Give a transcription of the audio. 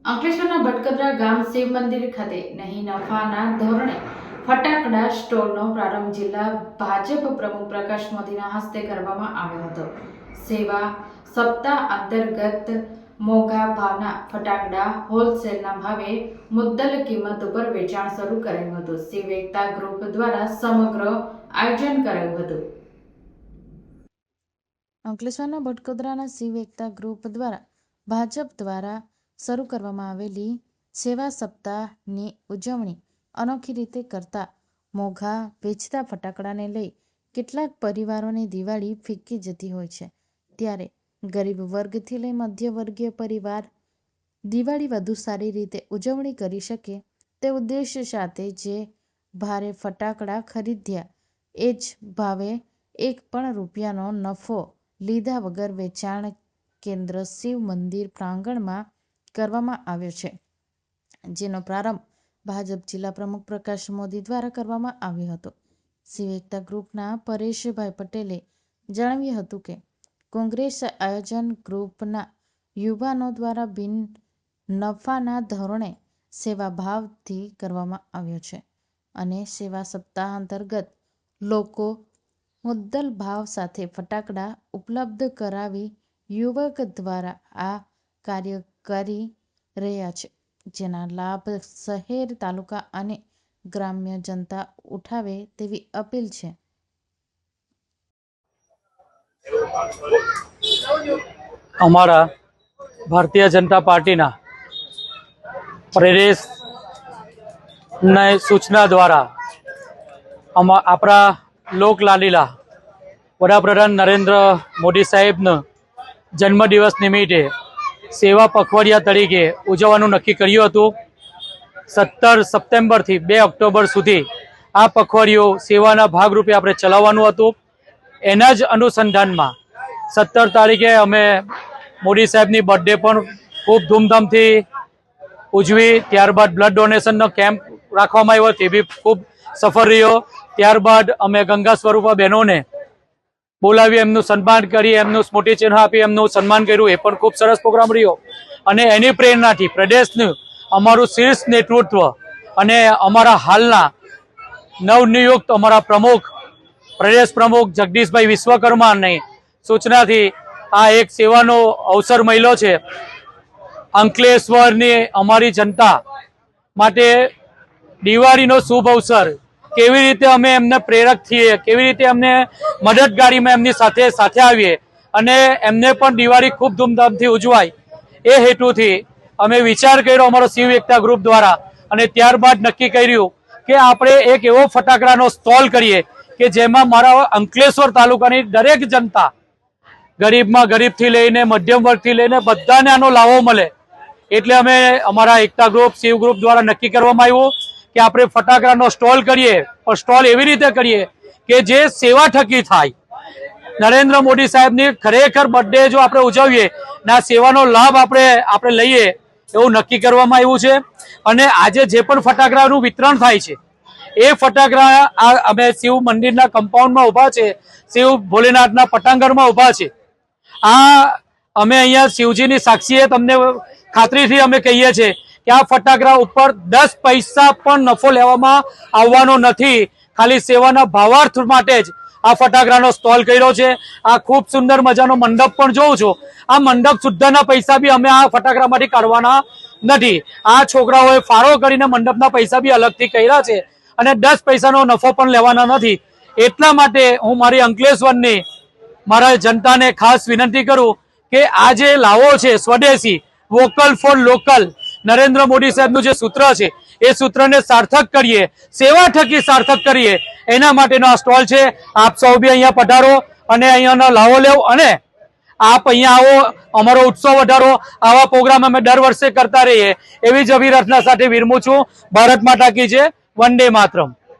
અંકલેશ્વરના ભટકદરા ગામ શિવ મંદિર ખાતે નહીં નફાના ધોરણે ફટાકડા સ્ટોલનો પ્રારંભ જિલ્લા ભાજપ પ્રમુખ પ્રકાશ મોદીના હસ્તે કરવામાં આવ્યો હતો। સેવા સપ્તાહ અંતર્ગત મોંઘા ભાવના ફટાકડા હોલસેલના ભાવે મુદ્દલ કિંમત ઉપર વેચાણ શરૂ કરાયું હતું। શિવ એકતા ગ્રુપ દ્વારા સમગ્ર આયોજન કરાયું હતું। અંકલેશ્વરના ભટકદરાના શિવ એકતા ગ્રુપ દ્વારા ભાજપ દ્વારા શરૂ કરવામાં આવેલી સેવા સપ્તાહની ઉજવણી અનોખી રીતે કરતા મોંઘા વેચતા ફટાકડાને લઈ કેટલાક પરિવારોની દિવાળી ફીકી જતી હોય છે, ત્યારે ગરીબ વર્ગથી લઈ મધ્યવર્ગીય પરિવાર દિવાળી વધુ સારી રીતે ઉજવણી કરી શકે તે ઉદ્દેશ સાથે જે ભારે ફટાકડા ખરીદ્યા એ જ ભાવે એક પણ રૂપિયાનો નફો લીધા વગર વેચાણ કેન્દ્ર શિવ મંદિર પ્રાંગણમાં કરવામાં આવ્યો છે, જેનો પ્રારંભ ભાજપ જિલ્લા પ્રમુખ પ્રકાશ મોદી દ્વારા કરવામાં આવ્યો હતો। શિવ એકતા ગ્રુપના પરેશભાઈ પટેલે જણાવ્યું હતું કે કોંગ્રેસ આયોજન ગ્રુપના યુવાનો દ્વારા બિન નફાના ધોરણે સેવા ભાવથી કરવામાં આવ્યો છે અને સેવા સપ્તાહ અંતર્ગત લોકો મુદ્દલ ભાવ સાથે ફટાકડા ઉપલબ્ધ કરાવી યુવક દ્વારા આ કાર્ય કરી રહ્યા છે, જેના લાભ શહેર, તાલુકા અને ગ્રામ્ય જનતા ઉઠાવે તેવી અપીલ છે। અમારા ભારતીય જનતા પાર્ટીના પ્રદેશની સૂચના દ્વારા આપણા લોકલાડીલા વડાપ્રધાન નરેન્દ્ર મોદી સાહેબનો જન્મદિવસ નિમિત્તે સેવા પખવાડિયા તરીકે ઉજવવાનું નક્કી કર્યું હતું। 17 સપ્ટેમ્બરથી 2 ઓક્ટોબર સુધી આ પખવાડિયું સેવાના ભાગરૂપે આપણે ચલાવવાનું હતું। એના જ અનુસંધાનમાં 17 તારીખે અમે મોદી સાહેબની બર્થડે પણ ખૂબ ધૂમધામથી ઉજવી। ત્યારબાદ બ્લડ ડોનેશનનો કેમ્પ રાખવામાં આવ્યો, તે બી ખૂબ સફળ રહ્યો। ત્યારબાદ અમે ગંગા સ્વરૂપા બહેનોને બોલાવી એમનું સન્માન કરી, એમનું સ્મૃતિ ચિહ્ન આપી એમનું સન્માન કર્યું, એ પણ ખૂબ સરસ પ્રોગ્રામ રહ્યો। અને એની પ્રેરણાથી પ્રદેશનું અમારું શીર્ષ નેતૃત્વ અને અમારા હાલના નવનિયુક્ત અમારા પ્રમુખ પ્રદેશ પ્રમુખ જગદીશભાઈ વિશ્વકર્માની સૂચનાથી આ એક સેવાનો અવસર મળ્યો છે। અંકલેશ્વરની અમારી જનતા માટે દિવાળીનો શુભ અવસર, કેવી રીતે અમે એમને પ્રેરક થઈએ, કેવી રીતે અમને મદદગારીમાં એમની સાથે આવીએ અને એમને પણ દિવાળી ખૂબ ધૂમધામથી ઉજવાય, એ હેતુથી અમે વિચાર કર્યો અમારો શિવ એકતા ગ્રુપ દ્વારા। અને ત્યારબાદ નક્કી કર્યું કે આપણે એક એવો ફટાકડાનો સ્ટોલ કરીએ કે જેમાં મારા અંકલેશ્વર તાલુકાની દરેક જનતા, ગરીબમાં ગરીબથી લઈને મધ્યમ વર્ગથી લઈને બધાને આનો લાભો મળે। એટલે અમે અમારા એકતા ગ્રુપ શિવ ગ્રુપ દ્વારા નક્કી કરવામાં આવ્યું કે આપણે ફટાકડાનો સ્ટોલ કરીએ, પણ સ્ટોલ એવી રીતે કરીએ કે જે સેવા થકી થાય। નરેન્દ્ર મોદી સાહેબની ખરેખર બર્થડે જો આપણે ઉજવીએ ને આ સેવાનો લાભ આપણે લઈએ એવું નક્કી કરવામાં આવ્યું છે। અને આજે જે પણ ફટાકડાનું વિતરણ થાય છે એ ફટાકડા અમે શિવ મંદિરના કમ્પાઉન્ડમાં ઊભા છે, શિવ ભોલેનાથના પટાંગણમાં ઊભા છે। આ અમે અહીંયા શિવજીની સાક્ષીએ તમને ખાતરીથી અમે કહીએ છીએ કે આ ફટાકડા ઉપર 10 પૈસા પણ નફો લેવામાં આવવાનો નથી, ખાલી સેવાના ભાવાર્થ માટે જ આ ફટાકડાનો સ્ટોલ કર્યો છે। આ ખૂબ સુંદર મજાનો મંડપ પણ જોઉં છું, આ મંડપ સુદ્ધાના પૈસા બી અમે આ ફટાકડામાંથી કાઢવાના નથી। આ છોકરાઓએ ફાળો કરીને મંડપના પૈસા બી અલગથી કર્યા છે અને 10 પૈસાનો નફો પણ લેવાના નથી। એટલા માટે હું મારી અંકલેશ્વરની મારા જનતાને ખાસ વિનંતી કરું કે આ જે લાવો છે સ્વદેશી, vocal for local, Narendra Modi સાહેબનું જે સૂત્ર છે એ સૂત્રને સાર્થક કરીએ, સેવા થકી સાર્થક કરીએ, એના માટેનો આ સ્ટોલ છે। આપ સૌ બી અહીંયા પધારો અને અહીંયાનો લાવો લેવો અને આપ અહીંયા આવો, અમારો ઉત્સવ વધારો। આવા પ્રોગ્રામ અમે દર વર્ષે કરતા રહીએ એવી જ અભિલાષા સાથે વિરમું છું। ભારત માતા કી જય, વંદે માતરમ।